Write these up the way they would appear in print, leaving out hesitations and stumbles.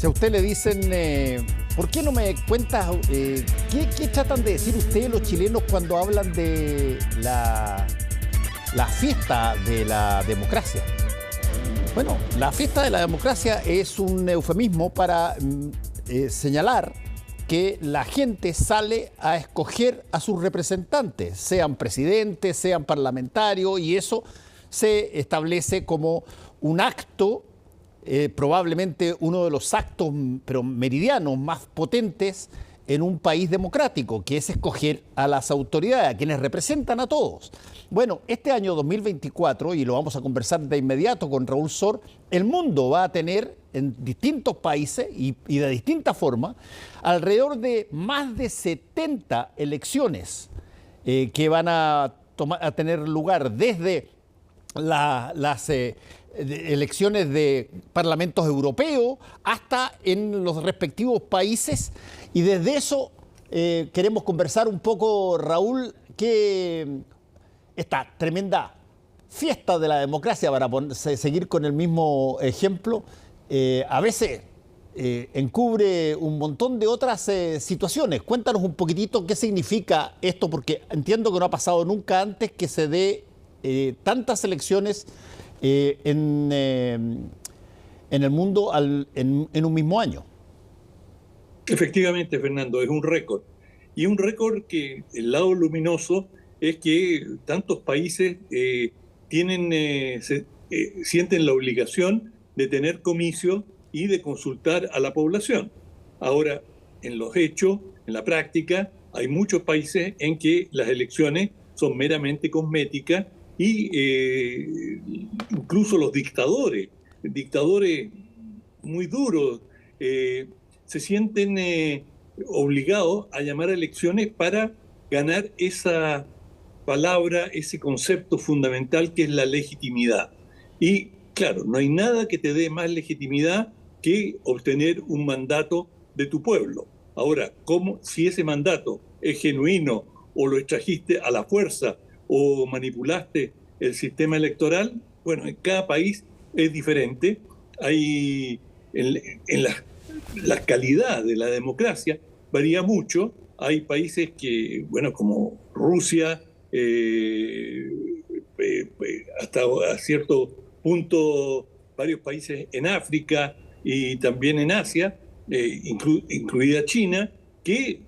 Si a usted le dicen, ¿por qué no me cuentas qué tratan de decir ustedes los chilenos cuando hablan de la fiesta de la democracia? Bueno, la fiesta de la democracia es un eufemismo para señalar que la gente sale a escoger a sus representantes, sean presidentes, sean parlamentarios, y eso se establece como un acto, probablemente uno de los actos pero meridianos más potentes en un país democrático, que es escoger a las autoridades, a quienes representan a todos. Bueno, este año 2024, y lo vamos a conversar de inmediato con Raúl Sor, el mundo va a tener en distintos países y de distintas formas alrededor de más de 70 elecciones que van a tener lugar desde las elecciones de parlamentos europeos hasta en los respectivos países, y desde eso queremos conversar un poco, Raúl, que esta tremenda fiesta de la democracia, para seguir con el mismo ejemplo, a veces encubre un montón de otras situaciones. Cuéntanos un poquitito qué significa esto, porque entiendo que no ha pasado nunca antes que se dé tantas elecciones en el mundo en un mismo año. Efectivamente, Fernando, es un récord. Y un récord que el lado luminoso es que tantos países sienten la obligación de tener comicios y de consultar a la población. Ahora, en los hechos, en la práctica, hay muchos países en que las elecciones son meramente cosméticas y incluso los dictadores muy duros, se sienten obligados a llamar a elecciones para ganar esa palabra, ese concepto fundamental que es la legitimidad. Y claro, no hay nada que te dé más legitimidad que obtener un mandato de tu pueblo. Ahora, si ese mandato es genuino o lo extrajiste a la fuerza o manipulaste el sistema electoral, bueno, en cada país es diferente. Hay en la calidad de la democracia varía mucho. Hay países que, bueno, como Rusia, hasta a cierto punto varios países en África y también en Asia, incluida China, que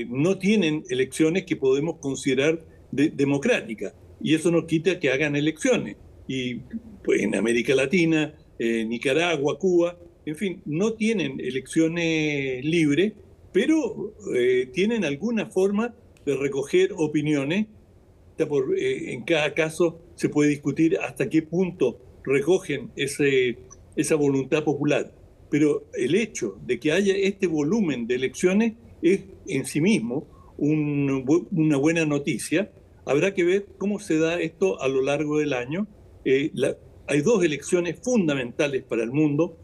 no tienen elecciones que podemos considerar democráticas. Y eso no quita que hagan elecciones. Y pues en América Latina, Nicaragua, Cuba, en fin, no tienen elecciones libres, pero tienen alguna forma de recoger opiniones. En cada caso se puede discutir hasta qué punto recogen esa voluntad popular. Pero el hecho de que haya este volumen de elecciones es en sí mismo una buena noticia. Habrá que ver cómo se da esto a lo largo del año. Hay dos elecciones fundamentales para el mundo.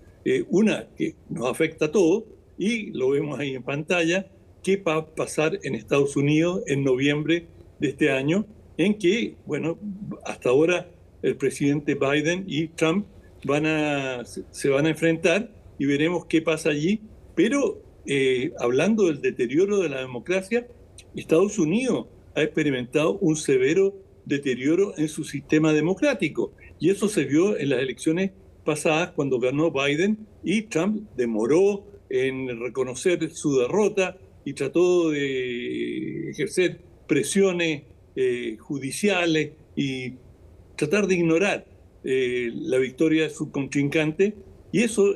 Una que nos afecta a todos, y lo vemos ahí en pantalla, qué va a pasar en Estados Unidos en noviembre de este año, en que, bueno, hasta ahora el presidente Biden y Trump se van a enfrentar y veremos qué pasa allí. Pero hablando del deterioro de la democracia, Estados Unidos ha experimentado un severo deterioro en su sistema democrático, y eso se vio en las elecciones pasadas cuando ganó Biden, y Trump demoró en reconocer su derrota y trató de ejercer presiones judiciales y tratar de ignorar la victoria de su contrincante, y eso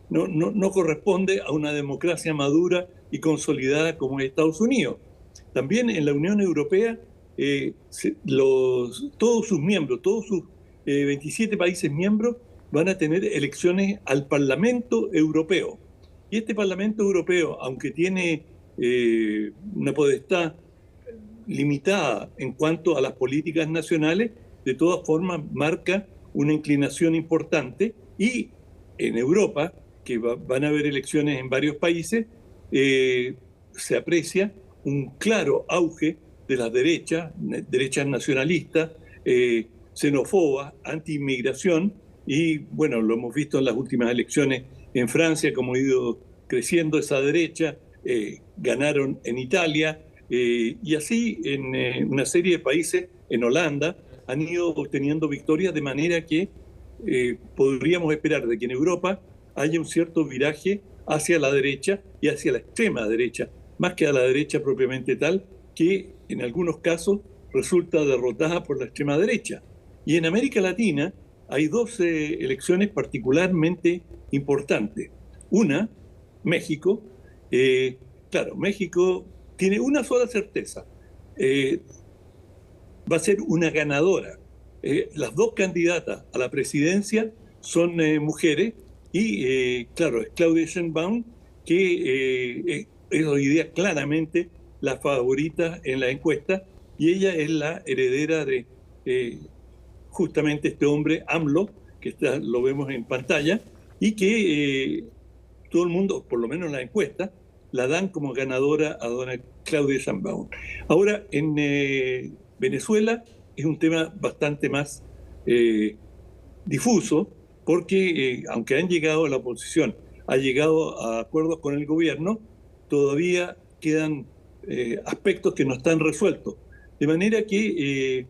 no corresponde a una democracia madura y consolidada como es Estados Unidos. También en la Unión Europea, todos sus miembros, todos sus 27 países miembros van a tener elecciones al Parlamento Europeo. Y este Parlamento Europeo, aunque tiene una potestad limitada en cuanto a las políticas nacionales, de todas formas marca una inclinación importante. Y en Europa, que van a haber elecciones en varios países, se aprecia un claro auge de las derechas nacionalistas, xenófobas, anti-inmigración, y bueno, lo hemos visto en las últimas elecciones en Francia, como ha ido creciendo esa derecha, ganaron en Italia, y así en una serie de países, en Holanda, han ido obteniendo victorias, de manera que podríamos esperar de que en Europa haya un cierto viraje hacia la derecha y hacia la extrema derecha, más que a la derecha propiamente tal, que en algunos casos resulta derrotada por la extrema derecha. Y en América Latina hay dos elecciones particularmente importantes. Una, México. Claro, México tiene una sola certeza: va a ser una ganadora. Las dos candidatas a la presidencia son mujeres y, claro, es Claudia Sheinbaum, que es hoy día claramente la favorita en la encuesta, y ella es la heredera de justamente este hombre, AMLO, que lo vemos en pantalla, y que todo el mundo, por lo menos en la encuesta, la dan como ganadora a doña Claudia Sheinbaum. Ahora, en Venezuela es un tema bastante más difuso, porque aunque han llegado, la oposición ha llegado a acuerdos con el gobierno, todavía quedan aspectos que no están resueltos. De manera que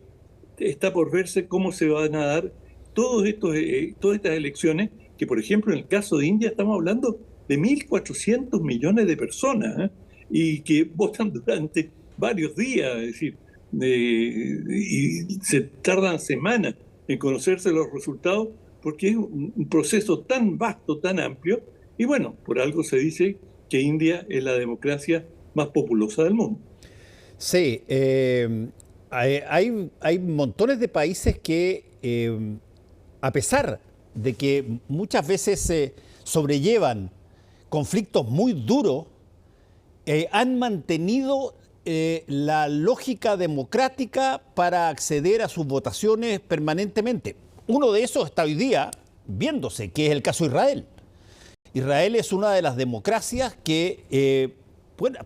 está por verse cómo se van a dar todas estas elecciones, que por ejemplo en el caso de India estamos hablando de 1.400 millones de personas, y que votan durante varios días, es decir, y se tardan semanas en conocerse los resultados, porque es un proceso tan vasto, tan amplio, y bueno, por algo se dice que India es la democracia más populosa del mundo. Sí, hay montones de países que, a pesar de que muchas veces sobrellevan conflictos muy duros, han mantenido la lógica democrática para acceder a sus votaciones permanentemente. Uno de esos está hoy día viéndose, que es el caso de Israel. Israel es una de las democracias que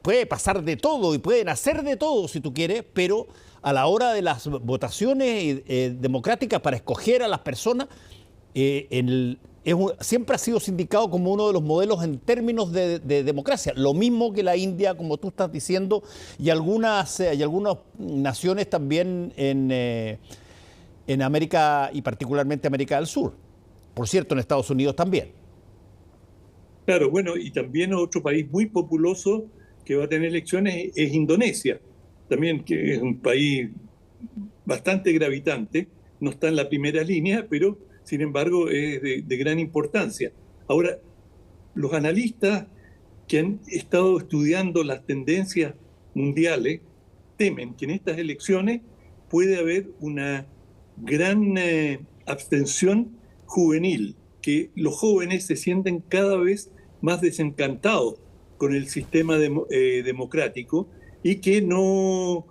puede pasar de todo y pueden hacer de todo si tú quieres, pero a la hora de las votaciones democráticas para escoger a las personas, siempre ha sido sindicado como uno de los modelos en términos de democracia. Lo mismo que la India, como tú estás diciendo, y algunas naciones también en América, y particularmente América del Sur. Por cierto, en Estados Unidos también. Claro, bueno, y también otro país muy populoso que va a tener elecciones es Indonesia, también, que es un país bastante gravitante, no está en la primera línea, pero sin embargo es de gran importancia. Ahora, los analistas que han estado estudiando las tendencias mundiales temen que en estas elecciones puede haber una gran abstención juvenil, que los jóvenes se sienten cada vez más desencantados con el sistema democrático, y que no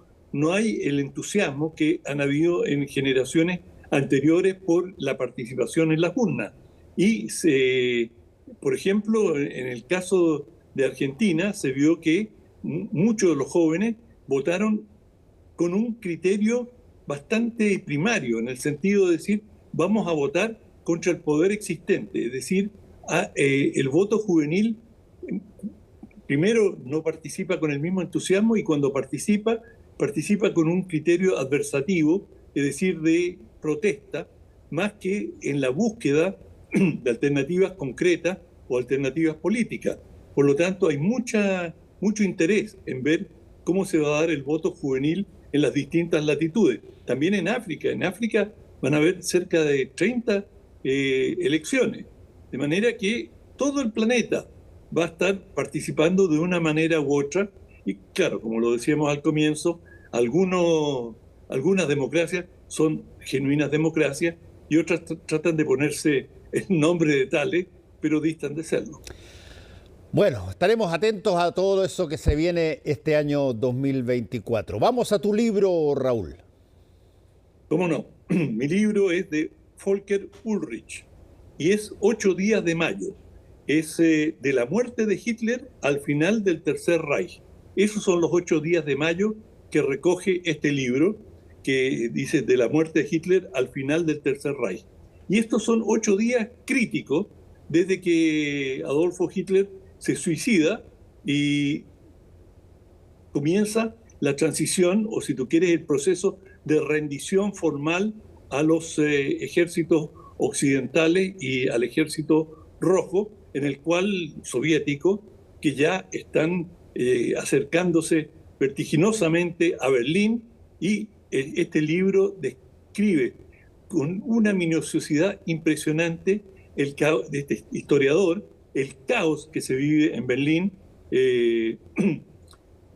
hay el entusiasmo que han habido en generaciones anteriores por la participación en las urnas. Y por ejemplo, en el caso de Argentina se vio que muchos de los jóvenes votaron con un criterio bastante primario, en el sentido de decir, vamos a votar contra el poder existente, es decir, el voto juvenil primero no participa con el mismo entusiasmo, y cuando participa con un criterio adversativo, es decir, de protesta, más que en la búsqueda de alternativas concretas o alternativas políticas. Por lo tanto, hay mucho interés en ver cómo se va a dar el voto juvenil en las distintas latitudes. También en África van a haber cerca de 30 elecciones, de manera que todo el planeta va a estar participando de una manera u otra. Y claro, como lo decíamos al comienzo, algunas democracias son genuinas democracias y otras tratan de ponerse el nombre de tales, pero distan de serlo. Bueno, estaremos atentos a todo eso que se viene este año 2024. Vamos a tu libro, Raúl. ¿Cómo no? Mi libro es de Volker Ullrich y es 8 días de mayo. Es de la muerte de Hitler al final del Tercer Reich. Esos son los 8 días de mayo que recoge este libro, que dice de la muerte de Hitler al final del Tercer Reich. Y estos son 8 días críticos desde que Adolfo Hitler se suicida y comienza la transición, o si tú quieres, el proceso de rendición formal a los ejércitos occidentales y al ejército rojo, en el cual soviético, que ya están acercándose vertiginosamente a Berlín, y este libro describe con una minuciosidad impresionante el caos de este historiador, el caos que se vive en Berlín.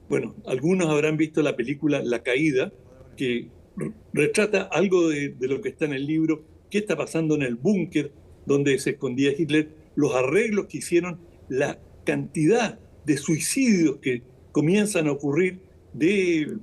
Bueno, algunos habrán visto la película La Caída, que retrata algo de lo que está en el libro, qué está pasando en el búnker donde se escondía Hitler, los arreglos que hicieron, la cantidad de suicidios que comienzan a ocurrir de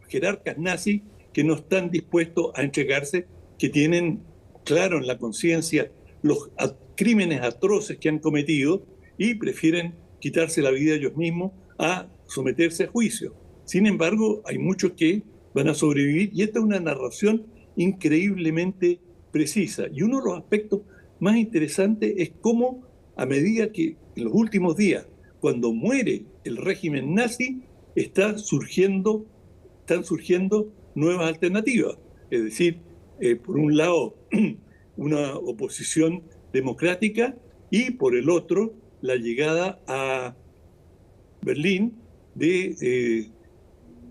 jerarcas nazis que no están dispuestos a entregarse, que tienen claro en la conciencia los crímenes atroces que han cometido y prefieren quitarse la vida ellos mismos a someterse a juicio. Sin embargo, hay muchos que van a sobrevivir, y esta es una narración increíblemente precisa. Y uno de los aspectos más interesantes es cómo, a medida que en los últimos días, cuando muere el régimen nazi, están surgiendo nuevas alternativas. Es decir, por un lado, una oposición democrática, y por el otro, la llegada a Berlín de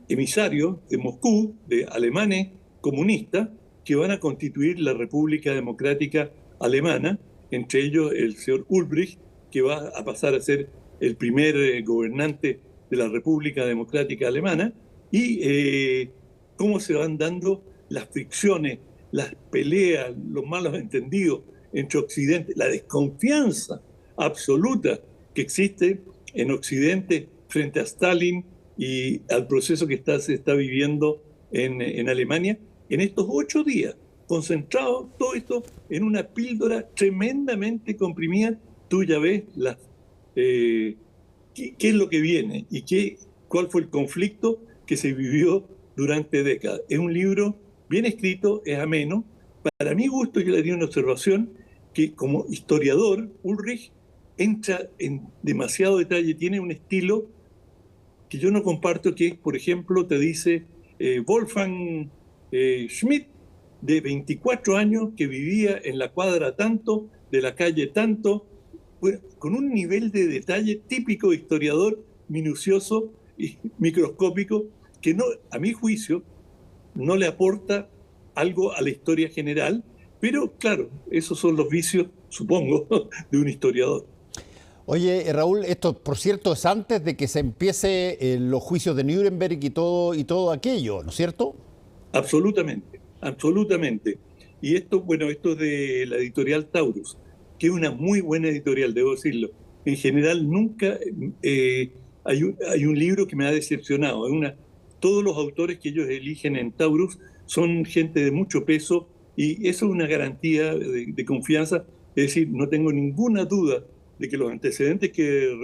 emisarios de Moscú, de alemanes comunistas, que van a constituir la República Democrática Alemana, entre ellos el señor Ulbricht, que va a pasar a ser el primer gobernante de la República Democrática Alemana, y cómo se van dando las fricciones, las peleas, los malos entendidos entre Occidente, la desconfianza absoluta que existe en Occidente frente a Stalin y al proceso que se está viviendo en Alemania, en estos 8 días, concentrado todo esto en una píldora tremendamente comprimida. Tú ya ves qué es lo que viene y cuál fue el conflicto que se vivió durante décadas. Es un libro bien escrito, es ameno. Para mi gusto, yo le haría una observación que como historiador, Ulrich entra en demasiado detalle, tiene un estilo que yo no comparto, que es, por ejemplo, te dice Wolfgang Schmidt, de 24 años, que vivía en la cuadra tanto, de la calle tanto, bueno, con un nivel de detalle típico de historiador, minucioso y microscópico, que no, a mi juicio, no le aporta algo a la historia general, pero claro, esos son los vicios, supongo, de un historiador. Oye, Raúl, esto, por cierto, es antes de que se empiece los juicios de Nuremberg y todo aquello, ¿no es cierto? Absolutamente, absolutamente. Y esto, bueno, esto es de la editorial Taurus, que es una muy buena editorial, debo decirlo. En general, nunca hay un libro que me ha decepcionado. Todos los autores que ellos eligen en Taurus son gente de mucho peso, y eso es una garantía de confianza. Es decir, no tengo ninguna duda de que los antecedentes que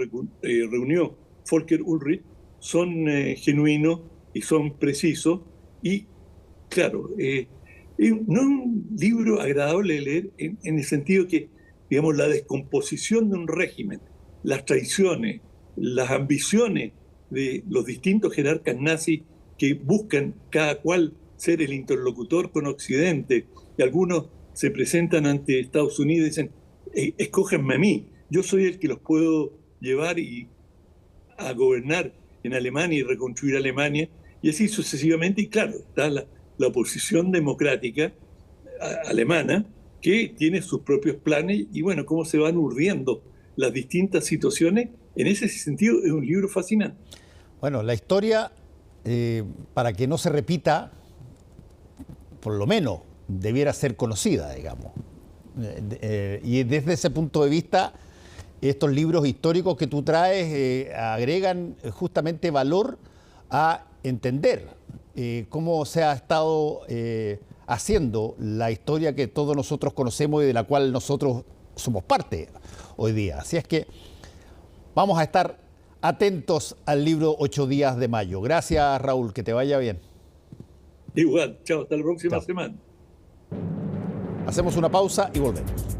reunió Volker Ulrich son genuinos y son precisos. Y claro, no es un libro agradable de leer en el sentido que, digamos, la descomposición de un régimen, las traiciones, las ambiciones de los distintos jerarcas nazis que buscan cada cual ser el interlocutor con Occidente, y algunos se presentan ante Estados Unidos y dicen, escójanme a mí, yo soy el que los puedo llevar a gobernar en Alemania y reconstruir Alemania, y así sucesivamente. Y claro, está la oposición democrática alemana, que tiene sus propios planes, y bueno, cómo se van urdiendo las distintas situaciones. En ese sentido es un libro fascinante. Bueno, la historia, para que no se repita, por lo menos debiera ser conocida, digamos. Y desde ese punto de vista, estos libros históricos que tú traes agregan justamente valor a entender cómo se ha estado haciendo la historia que todos nosotros conocemos y de la cual nosotros somos parte hoy día. Así es que vamos a estar atentos al libro 8 días de mayo. Gracias, Raúl, que te vaya bien. Igual, chao, hasta la próxima semana. Hacemos una pausa y volvemos.